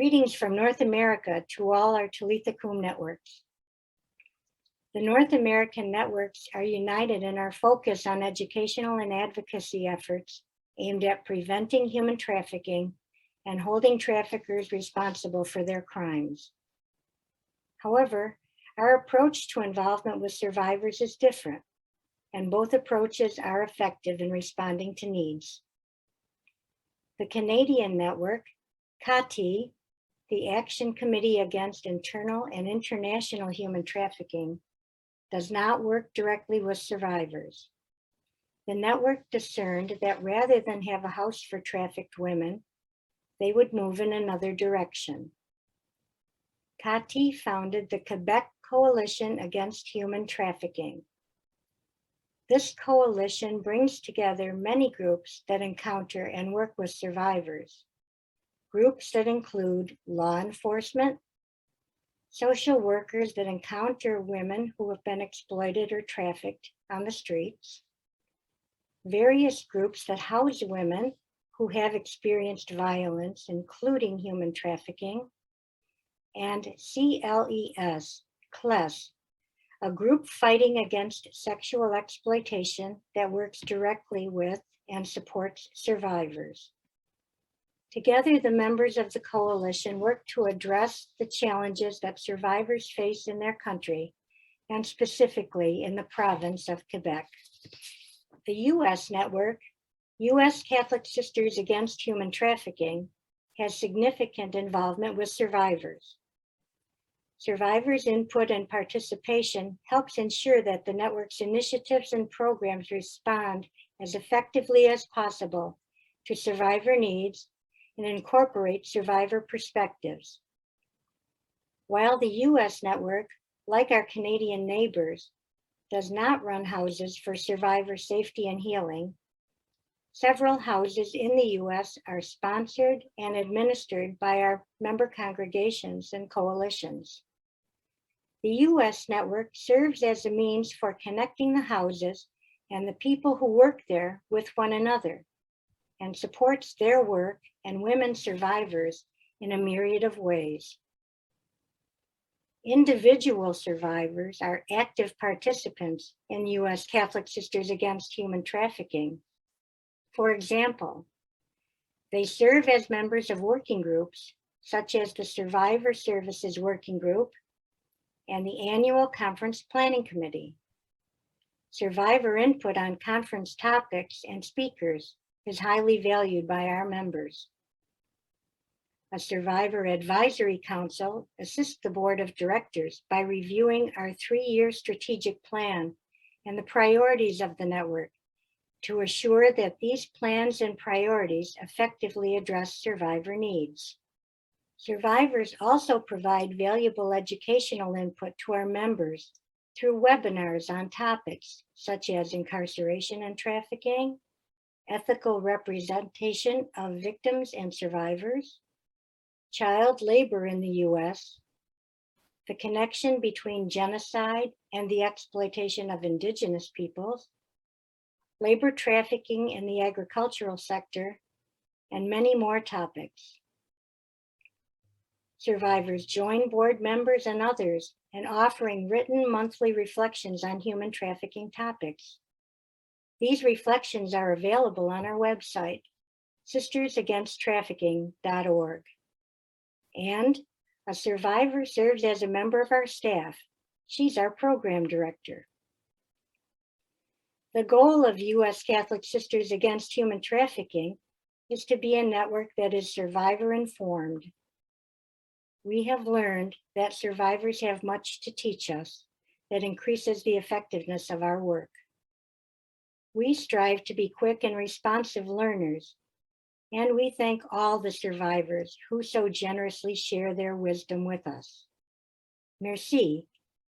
Greetings from North America to all our Talitha Kum networks. The North American networks are united in our focus on educational and advocacy efforts aimed at preventing human trafficking and holding traffickers responsible for their crimes. However, our approach to involvement with survivors is different, and both approaches are effective in responding to needs. The Canadian network, CATI, the Action Committee Against Internal and International Human Trafficking, does not work directly with survivors. The network discerned that rather than have a house for trafficked women, they would move in another direction. CATI founded the Quebec Coalition Against Human Trafficking. This coalition brings together many groups that encounter and work with survivors. Groups that include law enforcement, social workers that encounter women who have been exploited or trafficked on the streets, various groups that house women who have experienced violence, including human trafficking, and CLES, a group fighting against sexual exploitation that works directly with and supports survivors. Together, the members of the coalition work to address the challenges that survivors face in their country, and specifically in the province of Quebec. The U.S. network, U.S. Catholic Sisters Against Human Trafficking, has significant involvement with survivors. Survivors' input and participation helps ensure that the network's initiatives and programs respond as effectively as possible to survivor needs and incorporate survivor perspectives. While the U.S. network, like our Canadian neighbors, does not run houses for survivor safety and healing, several houses in the U.S. are sponsored and administered by our member congregations and coalitions. The U.S. network serves as a means for connecting the houses and the people who work there with one another, and supports their work and women survivors in a myriad of ways. Individual survivors are active participants in U.S. Catholic Sisters Against Human Trafficking. For example, they serve as members of working groups, such as the Survivor Services Working Group and the Annual Conference Planning Committee. Survivor input on conference topics and speakers is highly valued by our members. A Survivor Advisory Council assists the Board of Directors by reviewing our 3-year strategic plan and the priorities of the network to assure that these plans and priorities effectively address survivor needs. Survivors also provide valuable educational input to our members through webinars on topics such as incarceration and trafficking, ethical representation of victims and survivors, child labor in the U.S., the connection between genocide and the exploitation of indigenous peoples, labor trafficking in the agricultural sector, and many more topics. Survivors join board members and others in offering written monthly reflections on human trafficking topics. These reflections are available on our website, sistersagainsttrafficking.org. And a survivor serves as a member of our staff. She's our program director. The goal of U.S. Catholic Sisters Against Human Trafficking is to be a network that is survivor informed. We have learned that survivors have much to teach us that increases the effectiveness of our work. We strive to be quick and responsive learners, and we thank all the survivors who so generously share their wisdom with us. Merci,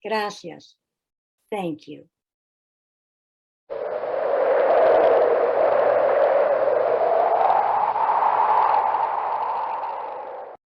gracias, thank you.